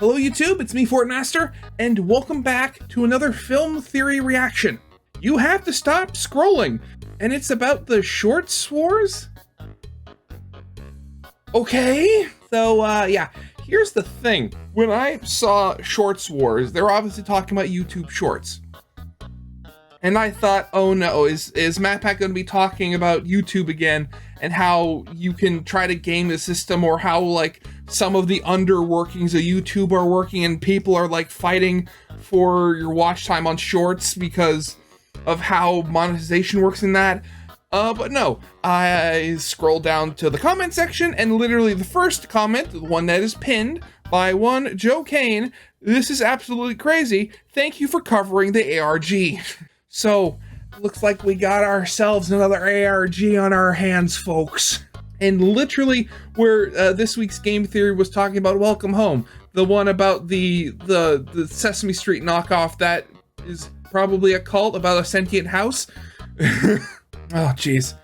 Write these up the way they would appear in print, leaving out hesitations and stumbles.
Hello YouTube, it's me Fortmaster, and welcome back to another film theory reaction. You have to stop scrolling, and it's about the Shorts Wars? Okay, so yeah, here's the thing. When I saw Shorts Wars, they're obviously talking about YouTube Shorts. And I thought, oh no, is MatPat going to be talking about YouTube again and how you can try to game the system, or how like some of the underworkings of YouTube are working and people are like fighting for your watch time on shorts because of how monetization works in that. But no, I scrolled down to the comment section, and literally the first comment, the one that is pinned by one Joe Kane, "This is absolutely crazy. Thank you for covering the ARG." So, looks like we got ourselves another ARG on our hands, folks. And literally, where this week's game theory was talking about Welcome Home, the one about the Sesame Street knockoff that is probably a cult about a sentient house. Oh, jeez.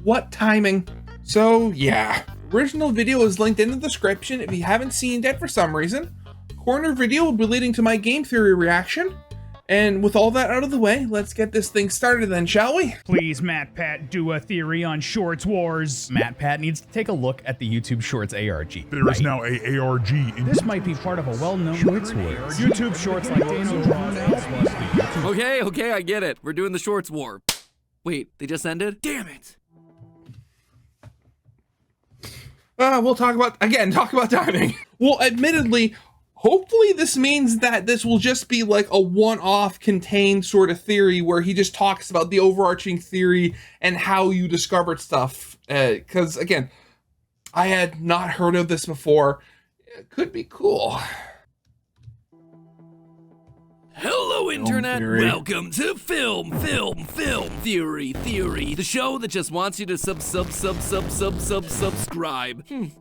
What timing. So, yeah. Original video is linked in the description if you haven't seen it for some reason. Corner video will be leading to my game theory reaction. And with all that out of the way, let's get this thing started then, shall we? Please, MatPat, do a theory on Shorts Wars. MatPat needs to take a look at the YouTube Shorts ARG. There is now a ARG in This might be part of a well-known Shorts Wars. YouTube Shorts like Daniel draws. Okay, I get it. We're doing the Shorts War. Wait, they just ended? Damn it! We'll talk about timing. Well, admittedly, hopefully this means that this will just be like a one-off contained sort of theory where he just talks about the overarching theory and how you discovered stuff. Because again, I had not heard of this before. It could be cool. Hello, Internet! Theory. Welcome to Film Theory. The show that just wants you to subscribe.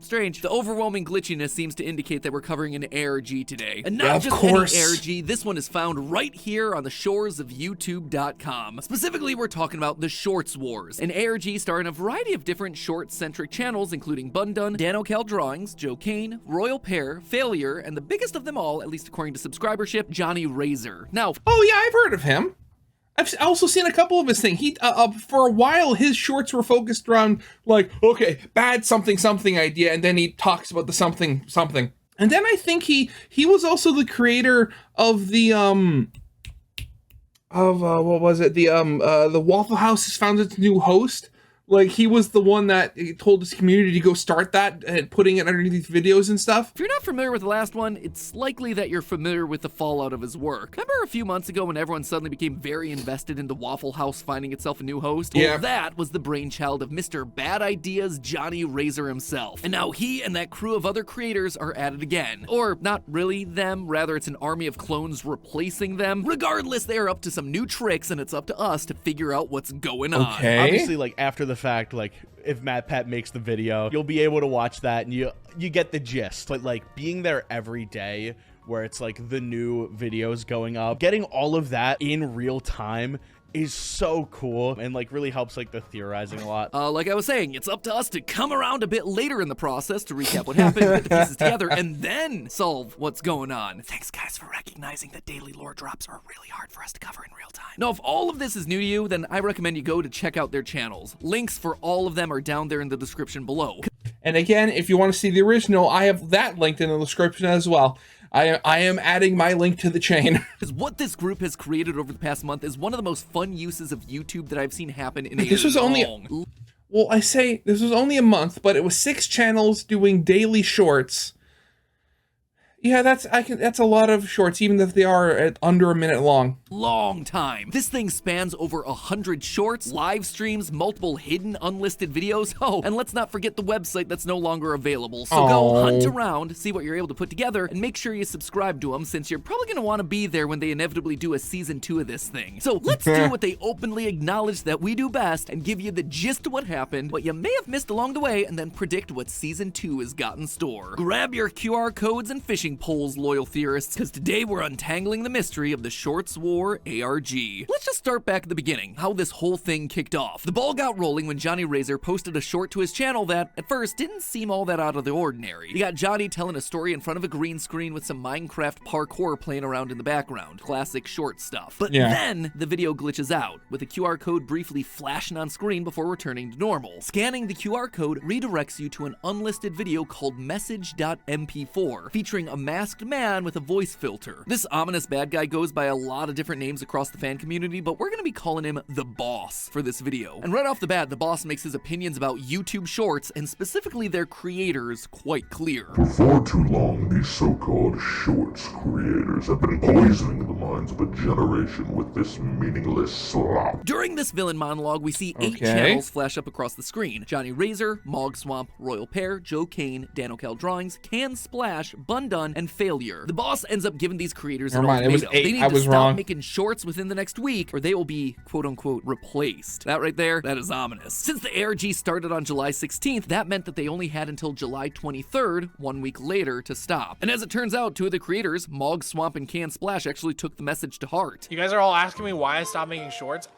Strange. The overwhelming glitchiness seems to indicate that we're covering an ARG today. And not Yeah, of just course. any ARG, this one is found right here on the shores of YouTube.com. Specifically, we're talking about the Shorts Wars, an ARG starring a variety of different short-centric channels, including Bundun, Dan Drawings, Joe Kane, Royal Pear, Failure, and the biggest of them all, at least according to subscribership, Johnny Razor. Now, Oh yeah, I've heard of him. I've also seen a couple of his things. He for a while his shorts were focused around like, okay, bad something idea, and then he talks about the something. And then I think he was also the creator of the what was it? The Waffle House has found its new host. Like, he was the one that told his community to go start that and putting it underneath videos and stuff. if you're not familiar with the last one, it's likely that you're familiar with the fallout of his work. Remember a few months ago when everyone suddenly became very invested in the Waffle House finding itself a new host? Yeah. Well, that was the brainchild of Mr. Bad Ideas Johnny Razor himself. And now he and that crew of other creators are at it again. Or not really them, rather it's an army of clones replacing them. Regardless, they are up to some new tricks, and it's up to us to figure out what's going on. Okay. Obviously, like, after the fact, like, if MatPat makes the video, you'll be able to watch that and you get the gist. But like being there every day where it's like the new videos going up, getting all of that in real time is so cool and like really helps like the theorizing a lot. Like I was saying, it's up to us to come around a bit later in the process to recap what happened, put the pieces together, and then solve what's going on. Thanks, guys, for recognizing that daily lore drops are really hard for us to cover in real time. Now, if all of this is new to you, then I recommend you go to check out their channels. Links for all of them are down there in the description below. And again, if you want to see the original, I have that linked in the description as well. I am adding my link to the chain. Because what this group has created over the past month is one of the most fun uses of YouTube that I've seen happen in a This was long... Well, I say this was only a month, but it was 6 channels doing daily shorts. Yeah, that's a lot of shorts, even if they are at under a minute long. Long time. This thing spans over 100 shorts, live streams, multiple hidden unlisted videos. Oh, and let's not forget the website that's no longer available. So go hunt around, see what you're able to put together, and make sure you subscribe to them, since you're probably gonna want to be there when they inevitably do a season 2 of this thing. So let's do what they openly acknowledge that we do best and give you the gist of what happened, what you may have missed along the way, and then predict what season 2 has got in store. Grab your QR codes and phishing watching polls, loyal theorists, because today we're untangling the mystery of the Shorts War ARG. Let's just start back at the beginning, how this whole thing kicked off. The ball got rolling when Johnny Razor posted a short to his channel that, at first, didn't seem all that out of the ordinary. You got Johnny telling a story in front of a green screen with some Minecraft parkour playing around in the background. Classic short stuff. But then, the video glitches out, with a QR code briefly flashing on screen before returning to normal. Scanning the QR code redirects you to an unlisted video called message.mp4, featuring a masked man with a voice filter. This ominous bad guy goes by a lot of different names across the fan community, but we're gonna be calling him the Boss for this video. And right off the bat, the Boss makes his opinions about YouTube Shorts, and specifically their creators, quite clear. For far too long, these so-called Shorts creators have been poisoning the minds of a generation with this meaningless slop. During this villain monologue, we see 8 channels flash up across the screen. Johnny Razor, Mog Swamp, Royal Pear, Joe Kane, DanoCal Drawings, Can Splash, Bundun, and Failure. The Boss ends up giving these creators an ultimatum. They need to stop making shorts within the next week, or they will be quote-unquote replaced. That right there, that is ominous. Since the ARG started on July 16th, that meant that they only had until July 23rd, 1 week later, to stop. And as it turns out, 2 of the creators, Mog Swamp and Can Splash, actually took the message to heart. You guys are all asking me why I stopped making shorts.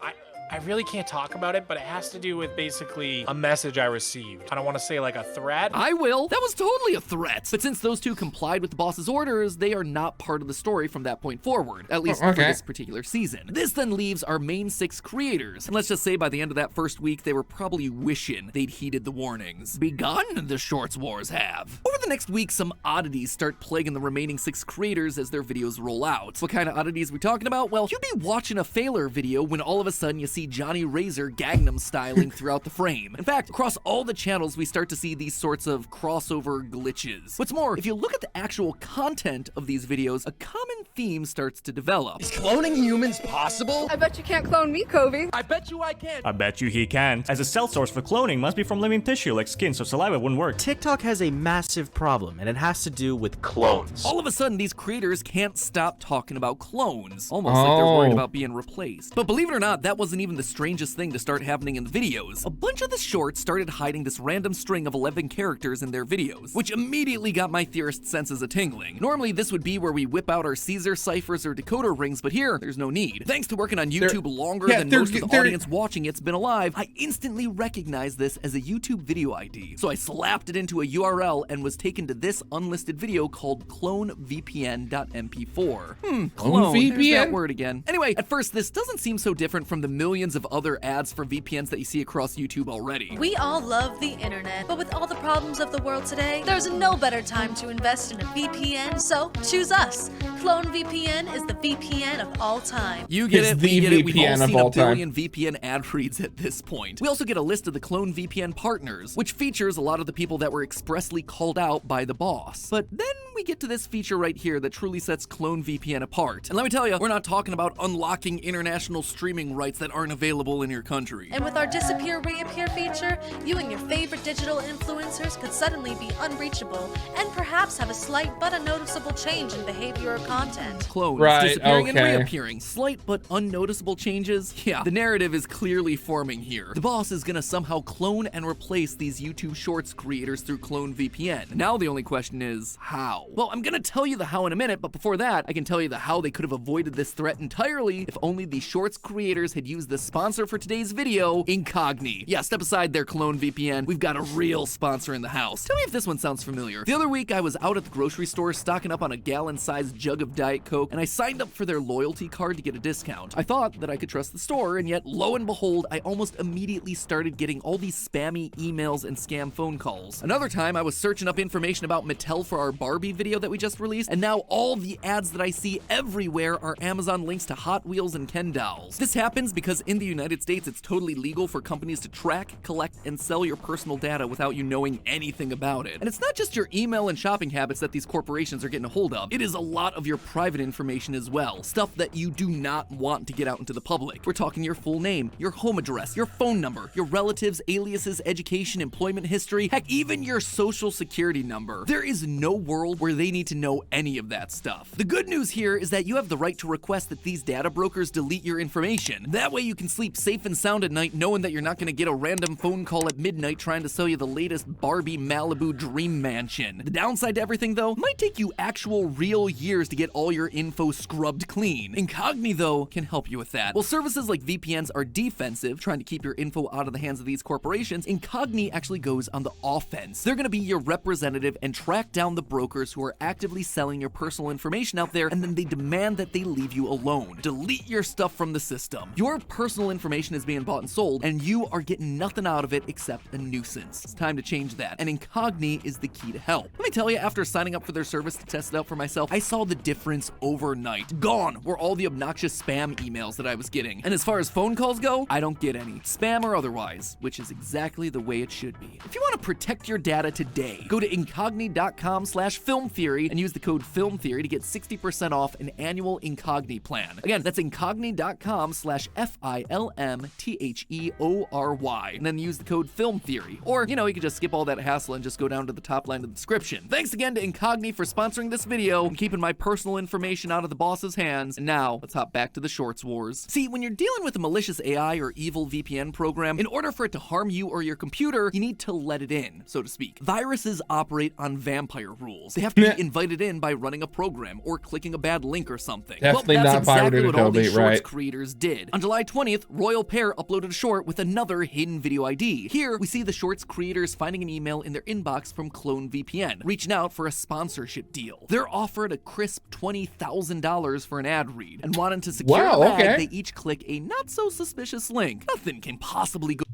I really can't talk about it, but it has to do with basically a message I received. I don't want to say like a threat. I will. That was totally a threat. But since those 2 complied with the boss's orders, they are not part of the story from that point forward, at least for this particular season. This then leaves our main 6 creators. And let's just say by the end of that first week, they were probably wishing they'd heeded the warnings. Begun, the Shorts Wars have. Over the next week, some oddities start plaguing the remaining 6 creators as their videos roll out. What kind of oddities are we talking about? Well, you'd be watching a Failure video when all of a sudden you see Johnny Razor Gangnam styling throughout the frame. In fact, across all the channels, we start to see these sorts of crossover glitches. What's more, if you look at the actual content of these videos, a common theme starts to develop. Is cloning humans possible? I bet you can't clone me, Kobe. I bet you I can. I bet you he can't, as a cell source for cloning must be from living tissue like skin, so saliva wouldn't work. TikTok has a massive problem, and it has to do with clones. All of a sudden, these creators can't stop talking about clones, almost like they're worried about being replaced. But believe it or not, that wasn't even the strangest thing to start happening in the videos. A bunch of the shorts started hiding this random string of 11 characters in their videos, which immediately got my theorist senses a-tingling. Normally, this would be where we whip out our Caesar ciphers or decoder rings, but here, there's no need. Thanks to working on YouTube longer than most of the audience watching it's been alive, I instantly recognized this as a YouTube video ID. So I slapped it into a URL and was taken to this unlisted video called clonevpn.mp4. Clone VPN? There's that word again. Anyway, at first, this doesn't seem so different from the millions of other ads for VPNs that you see across YouTube already. We all love the internet, but with all the problems of the world today, there's no better time to invest in a VPN, so choose us. Clone VPN is the VPN of all time. You get it, we get it. We've all seen a billion VPN ad reads at this point. We also get a list of the Clone VPN partners, which features a lot of the people that were expressly called out by the boss. But then we get to this feature right here that truly sets Clone VPN apart. And let me tell you, we're not talking about unlocking international streaming rights that aren't available in your country. And with our disappear reappear feature, you and your favorite digital influencers could suddenly be unreachable and perhaps have a slight but unnoticeable change in behavior or content. Clones disappearing and reappearing, slight but unnoticeable changes. Yeah, the narrative is clearly forming here. The boss is gonna somehow clone and replace these YouTube Shorts creators through Clone VPN. Now the only question is, how? Well, I'm gonna tell you the how in a minute, but before that, I can tell you the how they could have avoided this threat entirely if only the Shorts creators had used the sponsor for today's video, Incogni. Yeah, step aside there, Clone VPN. We've got a real sponsor in the house. Tell me if this one sounds familiar. The other week, I was out at the grocery store stocking up on a gallon-sized jug of Diet Coke, and I signed up for their loyalty card to get a discount. I thought that I could trust the store, and yet, lo and behold, I almost immediately started getting all these spammy emails and scam phone calls. Another time, I was searching up information about Mattel for our Barbie video that we just released, and now all the ads that I see everywhere are Amazon links to Hot Wheels and Ken dolls. This happens because in the United States, it's totally legal for companies to track, collect, and sell your personal data without you knowing anything about it. And it's not just your email and shopping habits that these corporations are getting a hold of. It is a lot of your your private information as well. Stuff that you do not want to get out into the public. We're talking your full name, your home address, your phone number, your relatives, aliases, education, employment history, heck, even your social security number. There is no world where they need to know any of that stuff. The good news here is that you have the right to request that these data brokers delete your information. That way you can sleep safe and sound at night knowing that you're not going to get a random phone call at midnight trying to sell you the latest Barbie Malibu dream mansion. The downside to everything though, might take you actual real years to get all your info scrubbed clean. Incogni though can help you with that. While services like VPNs are defensive, trying to keep your info out of the hands of these corporations, Incogni actually goes on the offense. They're going to be your representative and track down the brokers who are actively selling your personal information out there, and then they demand that they leave you alone. Delete your stuff from the system. Your personal information is being bought and sold, and you are getting nothing out of it except a nuisance. It's time to change that, and Incogni is the key to help. Let me tell you, after signing up for their service to test it out for myself, I saw the difference overnight. Gone were all the obnoxious spam emails that I was getting. And as far as phone calls go, I don't get any, spam or otherwise, which is exactly the way it should be. If you want to protect your data today, go to incogni.com/filmtheory and use the code filmtheory to get 60% off an annual Incogni plan. Again, that's incogni.com/filmtheory, and then use the code filmtheory. Or, you can just skip all that hassle and just go down to the top line of the description. Thanks again to Incogni for sponsoring this video and keeping my personal information out of the boss's hands. And now, let's hop back to the Shorts Wars. See, when you're dealing with a malicious AI or evil VPN program, in order for it to harm you or your computer, you need to let it in, so to speak. Viruses operate on vampire rules. They have to be invited in by running a program or clicking a bad link or something. Definitely well, that's not exactly what all Adobe, these Shorts right? creators did. On July 20th, Royal Pear uploaded a short with another hidden video ID. Here, we see the Shorts creators finding an email in their inbox from Clone VPN, reaching out for a sponsorship deal. They're offered a crisp $20,000 for an ad read, and wanting to secure the bag, they each click a not-so-suspicious link. Nothing can possibly go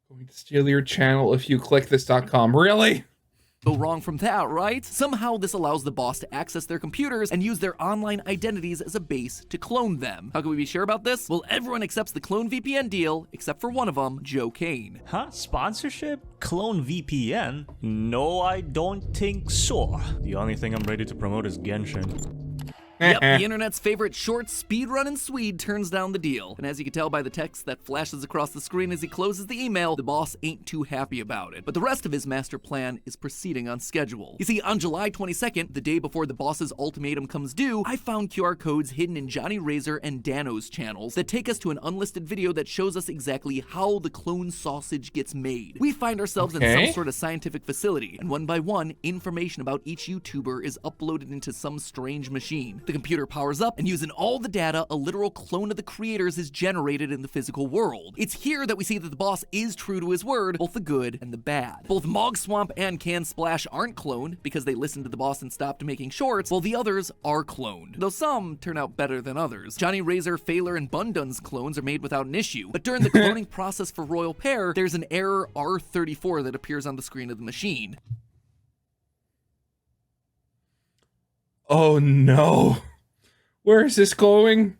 Going to steal your channel if you click this.com. Really? wrong from that, right? Somehow this allows the boss to access their computers and use their online identities as a base to clone them. How can we be sure about this? Well, everyone accepts the Clone VPN deal, except for one of them, Joe Kane. Huh? Sponsorship? Clone VPN? No, I don't think so. The only thing I'm ready to promote is Genshin. Yep, the internet's favorite short speedrunning Swede turns down the deal. And as you can tell by the text that flashes across the screen as he closes the email, the boss ain't too happy about it. But the rest of his master plan is proceeding on schedule. You see, on July 22nd, the day before the boss's ultimatum comes due, I found QR codes hidden in Johnny Razor and Dano's channels that take us to an unlisted video that shows us exactly how the clone sausage gets made. We find ourselves in some sort of scientific facility, and one by one, information about each YouTuber is uploaded into some strange machine. The computer powers up, and using all the data, a literal clone of the creators is generated in the physical world. It's here that we see that the boss is true to his word, both the good and the bad. Both Mog Swamp and Can Splash aren't cloned because they listened to the boss and stopped making shorts, while the others are cloned, though some turn out better than others. Johnny Razor, Failer, and Bundun's clones are made without an issue, but during the cloning process for Royal Pear, there's an error R34 that appears on the screen of the machine. Oh no. Where is this going?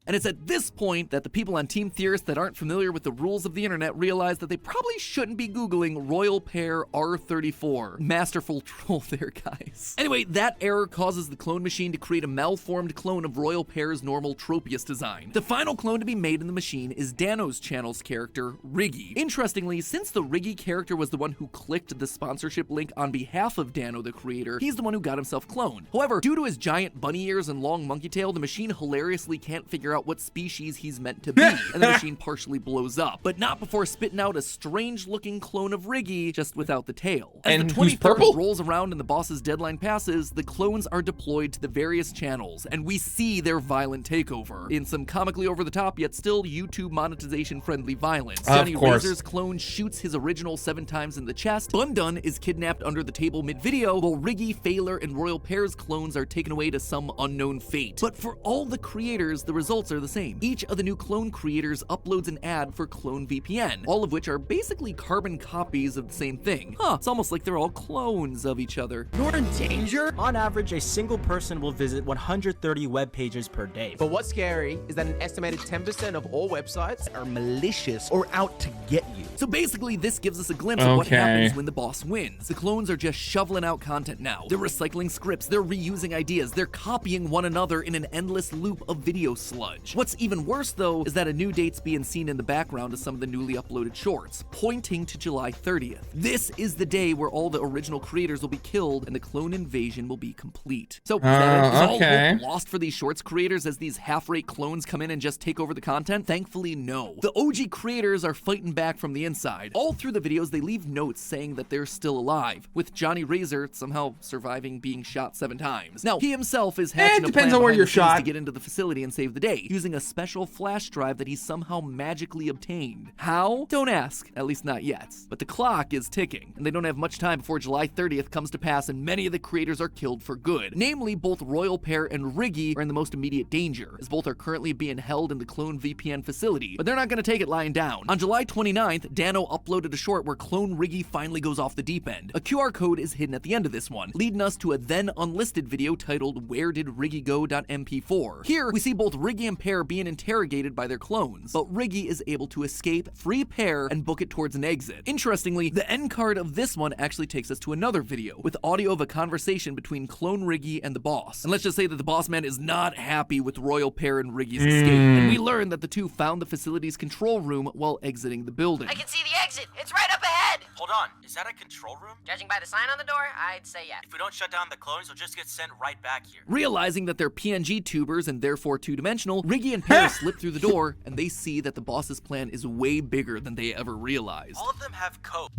And it's at this point that the people on Team Theorist that aren't familiar with the rules of the internet realize that they probably shouldn't be Googling Royal Pear R34. Masterful troll there, guys. Anyway, that error causes the clone machine to create a malformed clone of Royal Pear's normal Tropius design. The final clone to be made in the machine is Dano's channel's character, Riggy. Interestingly, since the Riggy character was the one who clicked the sponsorship link on behalf of Dano the creator, he's the one who got himself cloned. However, due to his giant bunny ears and long monkey tail, the machine hilariously can't figure out what species he's meant to be, and the machine partially blows up, but not before spitting out a strange-looking clone of Riggy, just without the tail. As And the who's 23rd purple? rolls around and the boss's deadline passes, the clones are deployed to the various channels, and we see their violent takeover. In some comically over-the-top, yet still YouTube monetization-friendly violence. Johnny Razor's clone shoots his original 7 times in the chest, Bundun is kidnapped under the table mid-video, while Riggy, Failer, and Royal Pear's clones are taken away to some unknown fate. But for all the creators, the results are the same. Each of the new clone creators uploads an ad for Clone VPN, all of which are basically carbon copies of the same thing. It's almost like they're all clones of each other. You're in danger? On average, a single person will visit 130 web pages per day. But what's scary is that an estimated 10% of all websites are malicious or out to get you. So basically, this gives us a glimpse of what Okay. happens when the boss wins. The clones are just shoveling out content now. They're recycling scripts, they're reusing ideas, they're copying one another in an endless loop of video sludge. What's even worse, though, is that a new date's being seen in the background of some of the newly uploaded shorts, pointing to July 30th. This is the day where all the original creators will be killed and the clone invasion will be complete. So, is all okay. hope lost for these shorts creators as these half-rate clones come in and just take over the content? Thankfully, no. The OG creators are fighting back from the inside. All through the videos, they leave notes saying that they're still alive, with Johnny Razor somehow surviving being shot 7 times. Now, he himself is hatching a depends plan on where behind you're the scenes shot. to get into the facility and save the day, using a special flash drive that he somehow magically obtained. How? Don't ask, at least not yet. But the clock is ticking, and they don't have much time before July 30th comes to pass and many of the creators are killed for good. Namely, both Royal Pair and Riggy are in the most immediate danger, as both are currently being held in the Clone VPN facility, but they're not going to take it lying down. On July 29th, Dano uploaded a short where Clone Riggy finally goes off the deep end. A QR code is hidden at the end of this one, leading us to a then unlisted video titled Where Did Riggy Go.mp4. Here, we see both Riggy and Pair being interrogated by their clones, but Riggy is able to escape, free Pair, and book it towards an exit. Interestingly, the end card of this one actually takes us to another video, with audio of a conversation between Clone Riggy and the boss. And let's just say that the boss man is not happy with Royal Pair and Riggy's escape, and we learn that the two found the facility's control room while exiting the building. I can see the exit. It's right up ahead. Hold on, is that a control room? Judging by the sign on the door, I'd say yes. If we don't shut down the clones, they'll just get sent right back here. Realizing that they're PNG tubers and therefore two-dimensional, Riggy and Pair slip through the door, and they see that the boss's plan is way bigger than they ever realized. All of them have code.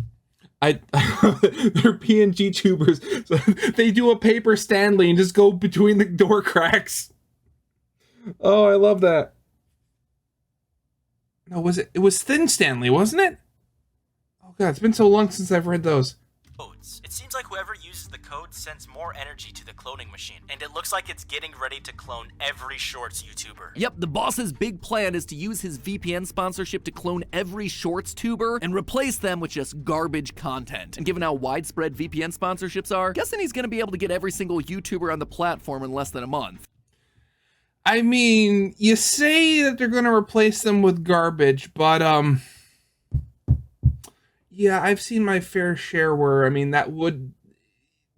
They're PNG tubers. So they do a paper Stanley and just go between the door cracks. Oh, I love that. No, was it? It was Thin Stanley, wasn't it? Oh god, it's been so long since I've read those. Codes. It seems like whoever uses the code sends more energy to the cloning machine, and it looks like it's getting ready to clone every Shorts YouTuber. Yep, the boss's big plan is to use his VPN sponsorship to clone every Shorts tuber and replace them with just garbage content. And given how widespread VPN sponsorships are, guessing he's gonna be able to get every single YouTuber on the platform in less than a month. I mean, you say that they're gonna replace them with garbage, but yeah, I've seen my fair share where, I mean, that would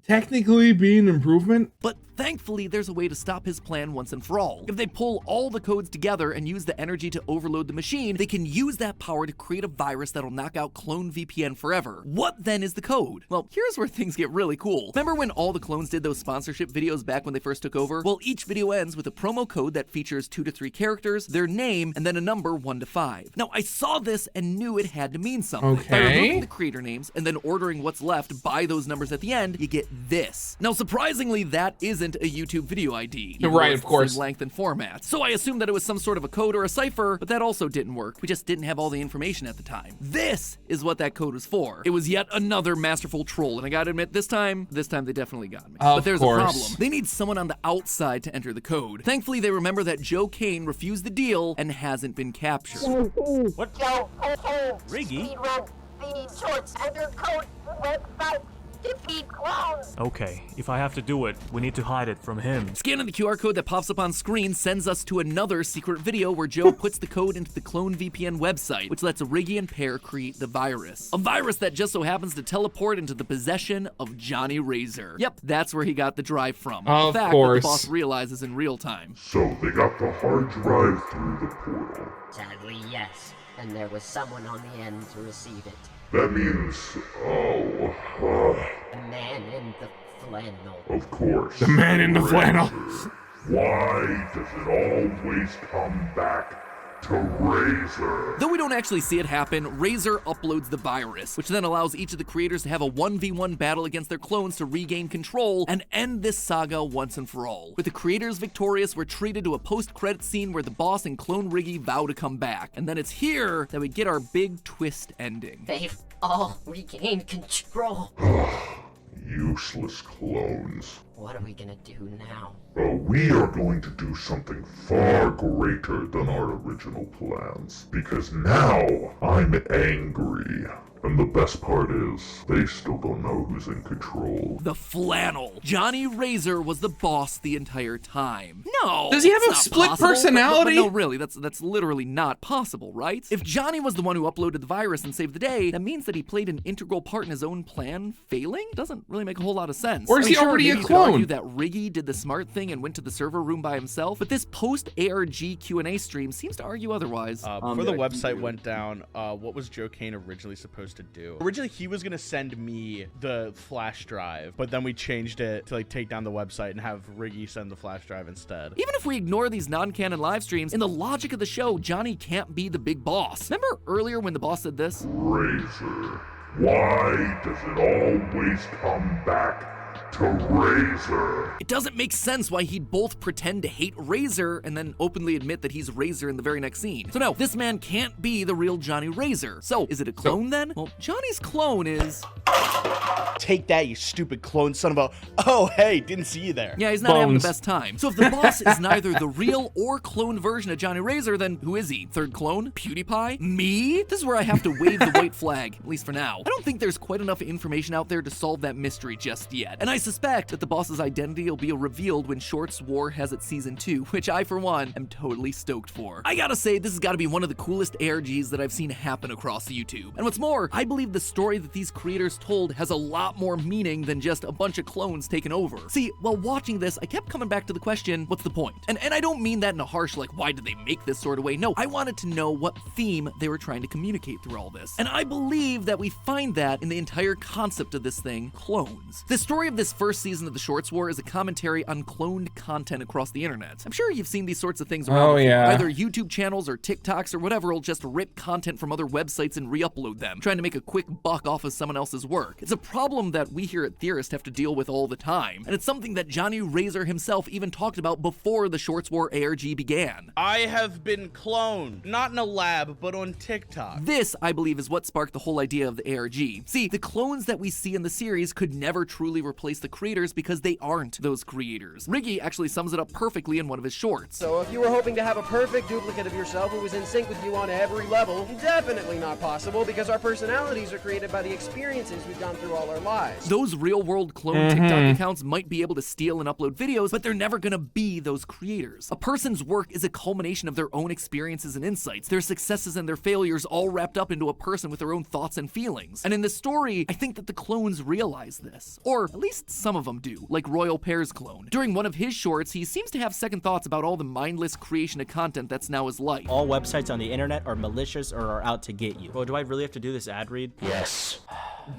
technically be an improvement. But thankfully, there's a way to stop his plan once and for all. If they pull all the codes together and use the energy to overload the machine, they can use that power to create a virus that'll knock out Clone VPN forever. What then is the code? Well, here's where things get really cool. Remember when all the clones did those sponsorship videos back when they first took over? Well, each video ends with a promo code that features 2 to 3 characters, their name, and then a number 1 to 5. Now, I saw this and knew it had to mean something. Okay. By removing the creator names and then ordering what's left by those numbers at the end, you get this. Now, surprisingly, that isn't a YouTube video ID. Right, of course. Same length and format. So I assumed that it was some sort of a code or a cipher, but that also didn't work. We just didn't have all the information at the time. This is what that code was for. It was yet another masterful troll, and I gotta admit, this time they definitely got me. But there's a problem. They need someone on the outside to enter the code. Thankfully, they remember that Joe Kane refused the deal and hasn't been captured. What? Joe, Riggy? speedrun the Shorts enter code website. Defeat clones. Okay, if I have to do it, we need to hide it from him. Scanning the QR code that pops up on screen sends us to another secret video where Joe puts the code into the Clone VPN website, which lets Riggy and Pair create the virus. A virus that just so happens to teleport into the possession of Johnny Razor. Yep, that's where he got the drive from. Of a fact course. that the boss realizes in real time. So they got the hard drive through the portal. Sadly, yes. And there was someone on the end to receive it. That means, The man in the flannel. of course. The man in the flannel. Why does it always come back to Razor? Though we don't actually see it happen, Razor uploads the virus, which then allows each of the creators to have a 1v1 battle against their clones to regain control and end this saga once and for all. With the creators victorious, we're treated to a post-credit scene where the boss and Clone Riggy vow to come back. And then it's here that we get our big twist ending. They've all regained control. Useless clones. What are we gonna do now? We are going to do something far greater than our original plans. Because now I'm angry. And the best part is, they still don't know who's in control. The flannel. Johnny Razor was the boss the entire time. No. Does he have a it's not split possible. personality? But no, really, that's literally not possible, right? If Johnny was the one who uploaded the virus and saved the day, that means that he played an integral part in his own plan failing? Doesn't really make a whole lot of sense. Or is he sure, already a maybe you could clone? argue that Riggy did the smart thing and went to the server room by himself, but this post-ARG Q&A stream seems to argue otherwise. Before the website went down, what was Joe Kane originally supposed to do? Originally, he was gonna send me the flash drive, but then we changed it to like take down the website and have Riggy send the flash drive instead. Even if we ignore these non-canon live streams, in the logic of the show, Johnny can't be the big boss. Remember earlier when the boss said this? Razor, why does it always come back to Razor? It doesn't make sense why he'd both pretend to hate Razor and then openly admit that he's Razor in the very next scene. So no, this man can't be the real Johnny Razor. So is it a clone then? Well, Johnny's clone is... Take that, you stupid clone son of a... Oh, hey, didn't see you there. Yeah, he's not having the best time. So if the boss is neither the real or clone version of Johnny Razor, then who is he? Third clone? PewDiePie? Me? This is where I have to wave the white flag, at least for now. I don't think there's quite enough information out there to solve that mystery just yet. And I suspect that the boss's identity will be revealed when Shorts War has its season 2, which I, for one, am totally stoked for. I gotta say, this has gotta be one of the coolest ARGs that I've seen happen across YouTube. And what's more, I believe the story that these creators told has a lot more meaning than just a bunch of clones taken over. See, while watching this, I kept coming back to the question, what's the point? And I don't mean that in a harsh, like, why did they make this sort of way? No, I wanted to know what theme they were trying to communicate through all this. And I believe that we find that in the entire concept of this thing, clones. The story of this first season of the Shorts War is a commentary on cloned content across the internet. I'm sure you've seen these sorts of things around. Oh, yeah. Either YouTube channels or TikToks or whatever will just rip content from other websites and re-upload them, trying to make a quick buck off of someone else's work. It's a problem that we here at Theorist have to deal with all the time, and it's something that Johnny Razor himself even talked about before the Shorts War ARG began. I have been cloned, not in a lab, but on TikTok. This, I believe, is what sparked the whole idea of the ARG. See, the clones that we see in the series could never truly replace the creators because they aren't those creators. Riggy actually sums it up perfectly in one of his shorts. So if you were hoping to have a perfect duplicate of yourself who was in sync with you on every level, definitely not possible because our personalities are created by the experiences we've gone through all our lives. Those real-world clone TikTok accounts might be able to steal and upload videos, but they're never gonna be those creators. A person's work is a culmination of their own experiences and insights, their successes and their failures all wrapped up into a person with their own thoughts and feelings. And in this story, I think that the clones realize this. Or at least some of them do, like Royal Pear's clone. During one of his shorts, he seems to have second thoughts about all the mindless creation of content that's now his life. All websites on the internet are malicious or are out to get you. Well, do I really have to do this ad read? Yes.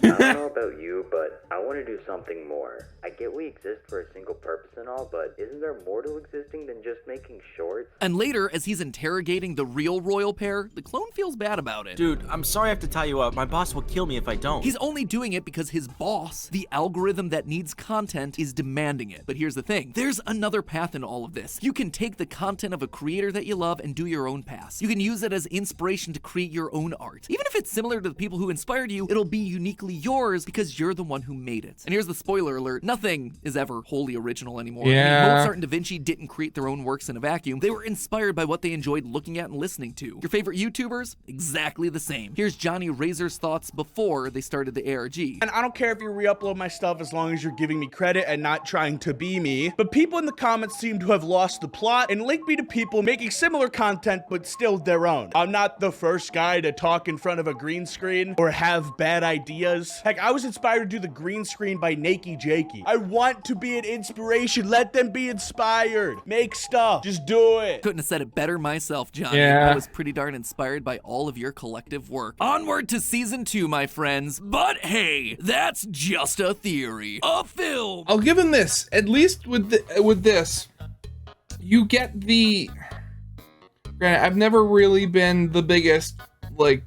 I don't know about you, but I want to do something more. I get we exist for a single purpose and all, but isn't there more to existing than just making shorts? And later, as he's interrogating the real Royal Pear, the clone feels bad about it. Dude, I'm sorry I have to tie you up. My boss will kill me if I don't. He's only doing it because his boss, the algorithm that needs content, is demanding it. But here's the thing. There's another path in all of this. You can take the content of a creator that you love and do your own path. You can use it as inspiration to create your own art. Even if it's similar to the people who inspired you, it'll be uniquely yours because you're the one who made it. And here's the spoiler alert. Nothing is ever wholly original anymore. Yeah. I mean, Mozart and Da Vinci didn't create their own works in a vacuum. They were inspired by what they enjoyed looking at and listening to. Your favorite YouTubers? Exactly the same. Here's Johnny Razor's thoughts before they started the ARG. And I don't care if you re-upload my stuff as long as you're giving me credit and not trying to be me. But people in the comments seem to have lost the plot and link me to people making similar content but still their own. I'm not the first guy to talk in front of a green screen or have bad ideas. Heck, I was inspired to do the green screen by Nakey Jakey. I want to be an inspiration. Let them be inspired. Make stuff. Just do it. Couldn't have said it better myself, Johnny. Yeah. I was pretty darn inspired by all of your collective work. Onward to season 2, my friends. But hey, that's just a theory. A film. I'll give him this. At least with this, you get the. Granted, I've never really been the biggest, like,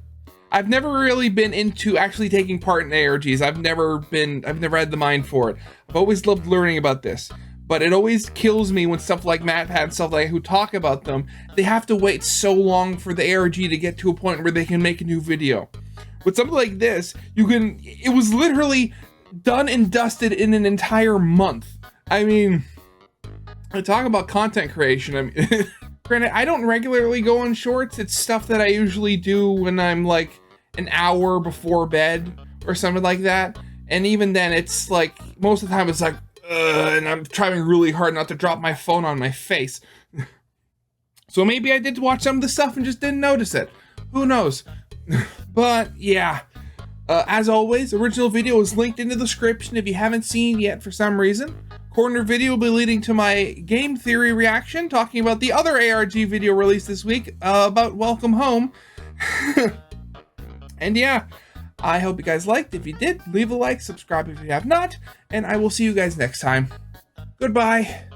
I've never really been into actually taking part in ARGs. I've never had the mind for it. I've always loved learning about this. But it always kills me when stuff like MatPat and stuff like who talk about them, they have to wait so long for the ARG to get to a point where they can make a new video. With something like this, it was literally done and dusted in an entire month. I mean, I talk about content creation. I mean, granted, I don't regularly go on shorts. It's stuff that I usually do when I'm like an hour before bed or something like that. And even then, it's like, most of the time it's like, and I'm trying really hard not to drop my phone on my face. So maybe I did watch some of the stuff and just didn't notice it. Who knows? But yeah, as always, original video is linked in the description if you haven't seen yet for some reason. Corner video will be leading to my game theory reaction, talking about the other ARG video released this week about Welcome Home. And yeah, I hope you guys liked. If you did, leave a like, subscribe if you have not, and I will see you guys next time. Goodbye.